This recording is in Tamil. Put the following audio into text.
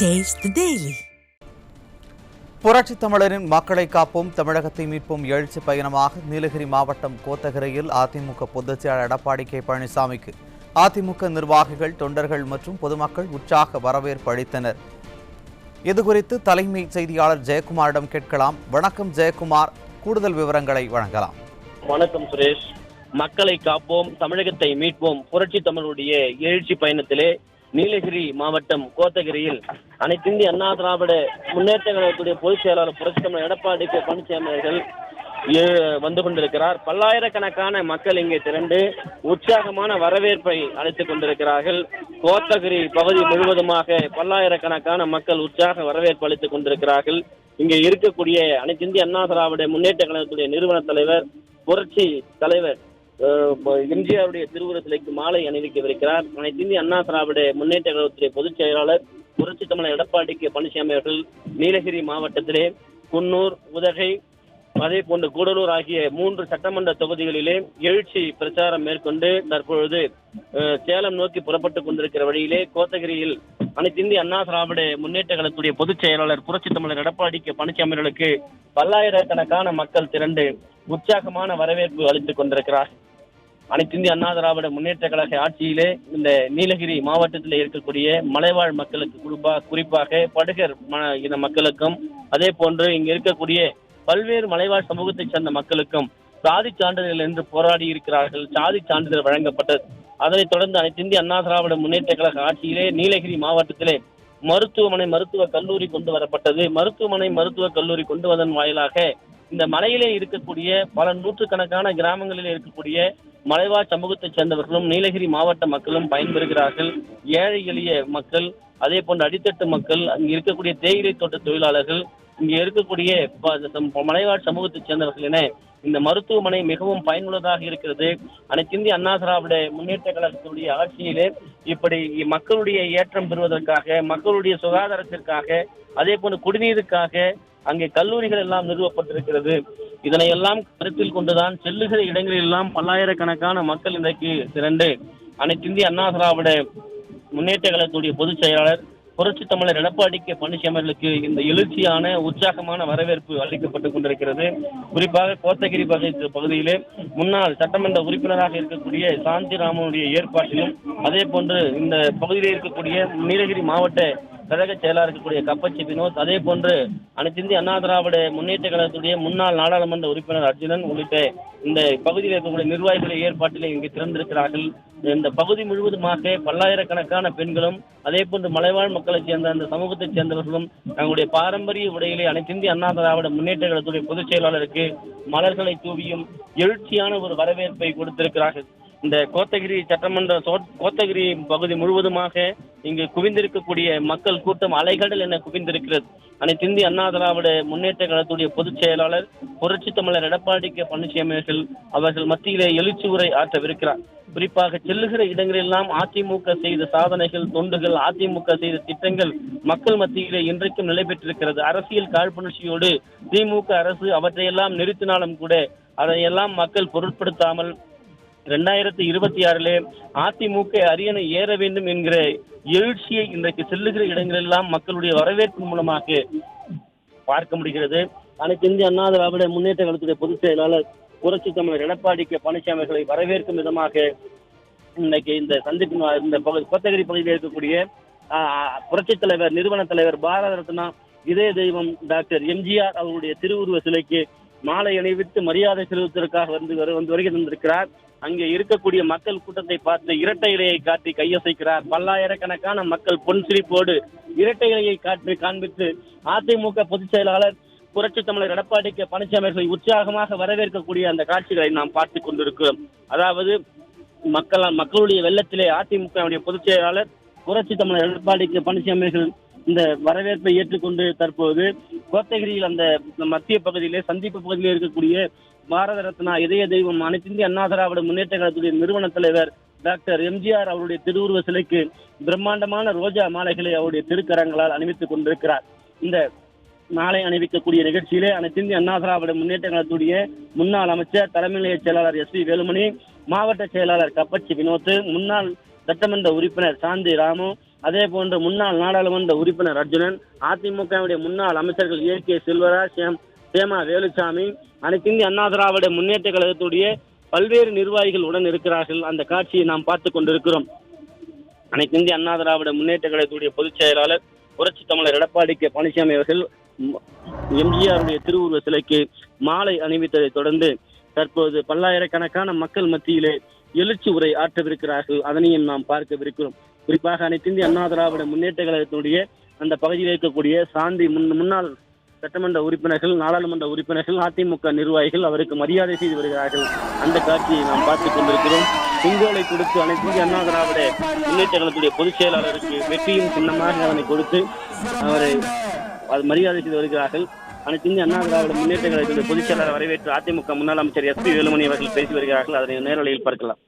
Taste the Daily. புரட்சி தமிழரின் மக்களை காப்போம் தமிழகத்தை மீட்போம் எழுச்சி பயணமாக நீலகிரி மாவட்டம் கோத்தகிரியில் அதிமுக பொதுச் செயலாளர் எடப்பாடி கே பழனிசாமிக்கு அதிமுக நிர்வாகிகள், தொண்டர்கள் மற்றும் பொதுமக்கள் உற்சாக வரவேற்பு அளித்தனர். இதுகுறித்து தலைமை செய்தியாளர் ஜெயக்குமாரிடம் கேட்கலாம். வணக்கம் ஜெயக்குமார், கூடுதல் விவரங்களை வழங்கலாம். வணக்கம் சுரேஷ். மக்களை காப்போம் தமிழகத்தை மீட்போம் புரட்சி தமிழருடைய எழுச்சி பயணத்திலே நீலகிரி மாவட்டம் கோத்தகிரியில் அனைத்திந்திய அண்ணா திராவிட முன்னேற்ற கழகத்துடைய பொதுச் செயலாளர் புரட்சி தமிழர் எடப்பாடி கே பழனிசாமி அவர்கள் வந்து கொண்டிருக்கிறார். பல்லாயிரக்கணக்கான மக்கள் இங்கே திரண்டு உற்சாகமான வரவேற்பை அளித்துக் கொண்டிருக்கிறார்கள். கோத்தகிரி பகுதி முழுவதுமாக பல்லாயிரக்கணக்கான மக்கள் உற்சாக வரவேற்பு அளித்துக் கொண்டிருக்கிறார்கள். இங்கே இருக்கக்கூடிய அனைத்திந்திய அண்ணா திராவிட முன்னேற்ற கழகத்துடைய நிறுவன தலைவர், புரட்சி தலைவர் எம்ஜிஆருடைய திருவுருவ சிலைக்கு மாலை அணிவிக்கவிருக்கிறார். அனைத்திந்திய அண்ணா திராவிட முன்னேற்ற கழகத்துடைய பொதுச் செயலாளர் புரட்சி தமிழர் எடப்பாடி கே பழனிசாமி அவர்கள் நீலகிரி மாவட்டத்திலே குன்னூர், உதகை, அதே போன்று கூடலூர் ஆகிய 3 சட்டமன்ற தொகுதிகளிலே எழுச்சி பிரச்சாரம் மேற்கொண்டு தற்பொழுது சேலம் நோக்கி புறப்பட்டுக் கொண்டிருக்கிற வழியிலே கோத்தகிரியில் அனைத்திந்திய அண்ணா திராவிட முன்னேற்ற கழகத்துடைய பொதுச் செயலாளர் புரட்சி தமிழர் எடப்பாடி கே பழனிசாமி அவர்களுக்கு பல்லாயிரக்கணக்கான மக்கள் திரண்டு உற்சாகமான வரவேற்பு அளித்துக் கொண்டிருக்கிறார். அனைத்திந்திய அண்ணா திராவிட முன்னேற்ற கழக ஆட்சியிலே இந்த நீலகிரி மாவட்டத்தில் இருக்கக்கூடிய மலைவாழ் மக்களுக்கு குறிப்பாக படுகர் இன மக்களுக்கும், அதே போன்று இங்கு இருக்கக்கூடிய பல்வேறு மலைவாழ் சமூகத்தை சேர்ந்த மக்களுக்கும் சாதி சான்றிதழ் என்று போராடி இருக்கிறார்கள். சாதி சான்றிதழ் வழங்கப்பட்டது. அதனைத் தொடர்ந்து அனைத்திந்திய அண்ணா திராவிட முன்னேற்ற கழக ஆட்சியிலே நீலகிரி மாவட்டத்திலே மருத்துவக் கல்லூரி கொண்டு வரப்பட்டது. மருத்துவக் கல்லூரி கொண்டு வதன் வாயிலாக இந்த மலையிலே இருக்கக்கூடிய பல நூற்றுக்கணக்கான கிராமங்களில் இருக்கக்கூடிய மலைவாழ் சமூகத்தை சேர்ந்தவர்களும் நீலகிரி மாவட்ட மக்களும் பயன்பெறுகிறார்கள். ஏழை எளிய மக்கள், அதே போன்று அடித்தட்டு மக்கள், அங்கு இருக்கக்கூடிய தேயிலை தோட்ட தொழிலாளர்கள், இங்கே இருக்கக்கூடிய மலைவாழ் சமூகத்தை சேர்ந்தவர்கள் என இந்த மருத்துவமனை மிகவும் பயனுள்ளதாக இருக்கிறது. அனைத்திந்திய அண்ணா திராவிட முன்னேற்ற கழகத்துடைய ஆட்சியிலே இப்படி மக்களுடைய ஏற்றம் பெறுவதற்காக, மக்களுடைய சுகாதாரத்திற்காக, அதே போன்று குடிநீருக்காக அங்கே கல்லூரிகள் எல்லாம் நிறுவப்பட்டிருக்கிறது. இதனை எல்லாம் கருத்தில் கொண்டுதான் செல்லுகிற இடங்களில் எல்லாம் பல்லாயிரக்கணக்கான மக்கள் இன்றைக்கு திரண்டு அனைத்திந்திய அண்ணா திராவிட முன்னேற்ற கழகத்துடைய பொதுச் செயலாளர் புரட்சி தமிழர் எடப்பாடி கே பழனிசாமி அவர்களுக்கு இந்த எழுச்சியான உற்சாகமான வரவேற்பு அளிக்கப்பட்டுக் கொண்டிருக்கிறது. குறிப்பாக கோத்தகிரி பகுதியிலே முன்னாள் சட்டமன்ற உறுப்பினராக இருக்கக்கூடிய சாந்திராமனுடைய ஏற்பாட்டிலும், அதே போன்று இந்த பகுதியில் இருக்கக்கூடிய நீலகிரி மாவட்ட கழக செயலாளர் இருக்கக்கூடிய கப்பச்சி வினோத், அதே போன்று அனைத்திந்திய அண்ணா திராவிட முன்னேற்ற கழகத்துடைய முன்னாள் நாடாளுமன்ற உறுப்பினர் அர்ஜுனன் உள்ளிட்ட இந்த பகுதியில் இருக்கக்கூடிய நிர்வாகிகளை ஏற்பாட்டிலே இங்கு திறந்திருக்கிறார்கள். இந்த பகுதி முழுவதுமாக பல்லாயிரக்கணக்கான பெண்களும், அதே போன்று மலைவாழ் மக்களை சேர்ந்த அந்த சமூகத்தைச் சேர்ந்தவர்களும் தங்களுடைய பாரம்பரிய உடையிலே அனைத்திந்திய அண்ணா திராவிட முன்னேற்ற கழகத்துடைய பொதுச் செயலாளருக்கு மலர்களை தூவியும் எழுச்சியான ஒரு வரவேற்பை கொடுத்திருக்கிறார்கள். இந்த கோத்தகிரி பகுதி முழுவதுமாக இங்கு குவிந்திருக்கக்கூடிய மக்கள் கூட்டம் அலைகடல் என குவிந்திருக்கிறது. அனைத்திந்திய அண்ணா திராவிட முன்னேற்ற கழகத்துடைய பொதுச் செயலாளர் புரட்சி தமிழர் எடப்பாடி கே பழனிசாமி அவர்கள் மத்தியிலே எழுச்சி உரை ஆற்றவிருக்கிறார். குறிப்பாக செல்லுகிற இடங்களெல்லாம் அதிமுக செய்த சாதனைகள், தொண்டுகள், அதிமுக செய்த திட்டங்கள் மக்கள் மத்தியிலே இன்றைக்கும் நிலை பெற்றிருக்கிறது. அரசியல் காழ்ப்புணர்ச்சியோடு திமுக அரசு அவற்றையெல்லாம் நிறுத்தினாலும் கூட அதையெல்லாம் மக்கள் பொருட்படுத்தாமல் 2026 அதிமுக அரியணை ஏற வேண்டும் என்கிற எழுச்சியை இன்றைக்கு செல்லுகிற இடங்களெல்லாம் மக்களுடைய வரவேற்பு மூலமாக பார்க்க முடிகிறது. அனைத்து இந்திய அண்ணா திராவிட முன்னேற்ற கழகத்துடைய பொதுச் செயலாளர் புரட்சி தமிழர் எடப்பாடி கே பழனிசாமி அவர்களை வரவேற்கும் விதமாக இன்னைக்கு இந்த கோத்தகிரி பகுதியில் இருக்கக்கூடிய புரட்சி தலைவர், நிறுவன தலைவர், பாரத ரத்னா இதய தெய்வம் டாக்டர் எம்ஜிஆர் அவருடைய திருவுருவ சிலைக்கு மாலை அணிவித்து மரியாதை செலுத்துவதற்காக வந்து வருகை தந்திருக்கிறார். அங்கே இருக்கக்கூடிய மக்கள் கூட்டத்தை பார்த்து இரட்டை இலையை காட்டி கையசைக்கிறார். பல்லாயிரக்கணக்கான மக்கள் பொன் சிரிப்போடு இரட்டை இலையை காண்பித்து அதிமுக பொதுச் செயலாளர் புரட்சி தமிழர் எடப்பாடி கே பழனிசாமி அவர்களை உற்சாகமாக வரவேற்கக்கூடிய அந்த காட்சிகளை நாம் பார்த்துக் கொண்டிருக்கிறோம். அதாவது மக்களுடைய வெள்ளத்திலே அதிமுக பொதுச் செயலாளர் புரட்சி தமிழர் எடப்பாடி கே பழனிசாமி அவர்கள் இந்த வரவேற்பை ஏற்றுக்கொண்டு தற்போது கோத்தகிரியில் அந்த மத்திய பகுதியிலே சந்திப்பு பகுதியில் இருக்கக்கூடிய பாரத ரத்னா இதய தெய்வம் அனைத்திந்திய அண்ணா திராவிட முன்னேற்ற கழகத்துடைய நிறுவன தலைவர் டாக்டர் எம்ஜிஆர் அவருடைய திருவுருவ சிலைக்கு பிரம்மாண்டமான ரோஜா மாலைகளை அவருடைய திருக்கரங்களால் அணிவித்துக் கொண்டிருக்கிறார். இந்த மாலை அணிவிக்கக்கூடிய நிகழ்ச்சியிலே அனைத்திந்திய அண்ணா திராவிட முன்னேற்ற கழகத்துடைய முன்னாள் அமைச்சர், தலைமை நிலைய செயலாளர் எஸ் வி வேலுமணி, மாவட்ட செயலாளர் கப்பச்சி வினோத், முன்னாள் சட்டமன்ற உறுப்பினர் சாந்தி ராமு, அதே போன்று முன்னாள் நாடாளுமன்ற உறுப்பினர் அர்ஜுனன், அதிமுகவுடைய முன்னாள் அமைச்சர்கள் ஏ.கே. செல்வராஜ், சேமா வேலுச்சாமி, அனைத்து இந்திய அண்ணா திராவிட முன்னேற்ற கழகத்துடைய பல்வேறு நிர்வாகிகள் உடன் இருக்கிறார்கள். அந்த காட்சியை நாம் பார்த்துக் கொண்டிருக்கிறோம். அனைத்து இந்திய அண்ணா திராவிட முன்னேற்ற கழகத்துடைய பொதுச் செயலாளர் புரட்சி தமிழர் எடப்பாடி கே பழனிசாமி அவர்கள் எம்ஜிஆருடைய திருவுருவ சிலைக்கு மாலை அணிவித்ததை தொடர்ந்து தற்போது பல்லாயிரக்கணக்கான மக்கள் மத்தியிலே எழுச்சி உரை ஆற்றவிருக்கிறார்கள். அதனையும் நாம் பார்க்கவிருக்கிறோம். குறிப்பாக அனைத்து இந்திய அண்ணா திராவிட முன்னேற்ற கழகத்தினுடைய அந்த பகுதியில் இருக்கக்கூடிய சாந்தி முன்னாள் சட்டமன்ற உறுப்பினர்கள், நாடாளுமன்ற உறுப்பினர்கள், அதிமுக நிர்வாகிகள் அவருக்கு மரியாதை செய்து வருகிறார்கள். அந்த காட்சியை நாம் பார்த்துக் கொண்டிருக்கிறோம். செங்கோலை கொடுத்து அனைத்து இந்திய அண்ணா திராவிட முன்னேற்ற கழகத்துடைய பொதுச் செயலாளருக்கு வெற்றியும் சின்னமாக அதனை கொடுத்து அவரை மரியாதை செய்து வருகிறார்கள். அனைத்து இந்திய அண்ணா திராவிட முன்னேற்ற கழகத்துடைய பொதுச் செயலாளர் வரவேற்று அதிமுக முன்னாள் அமைச்சர் எஸ்.பி. வேலுமணி அவர்கள் பேசி வருகிறார்கள். அதனை நேரலையில் பார்க்கலாம்.